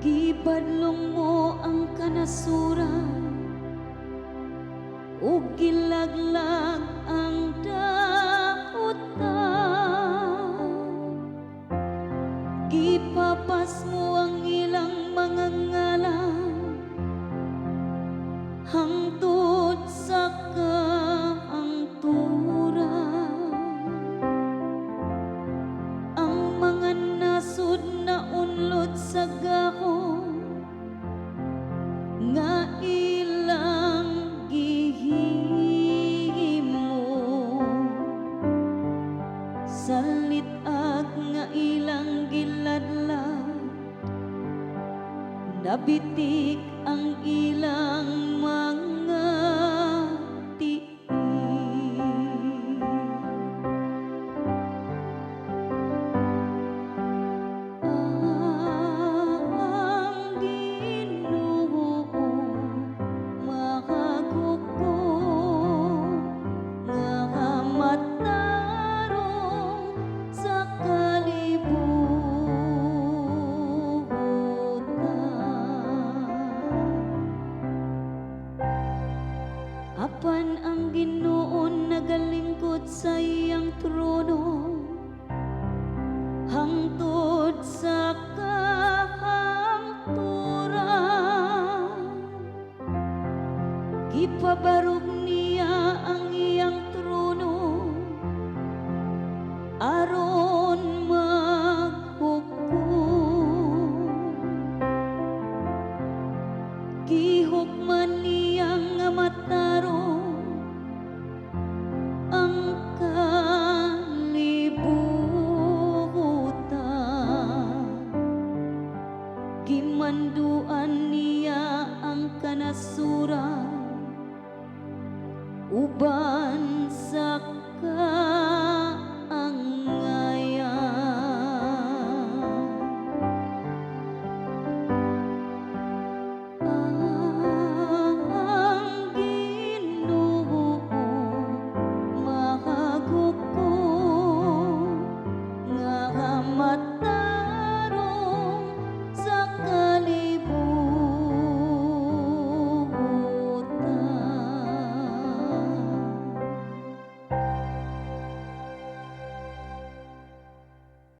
Gibadlong mo ang kanasuran ug gilaglag ang daotan. Gipapas mo ang ilang mga ngalan hangtod sa kahangturan. Ang mga nasud na unlod sa gahom nga ilang gihimo, salitag nga ilang giladlad, nabitik ang ilang mga tiil. Ang Ginoo mahagukom nga matarong sa kalibutan. Apan ang Ginoo nagalingkod sa iyang trono hangtod sa kahangturan. Gipabarog niya ang iyang trono aron maghukom. Gihukman niya nga matarong ang kalibutan. Gimanduan niya ang kanasuran uban sa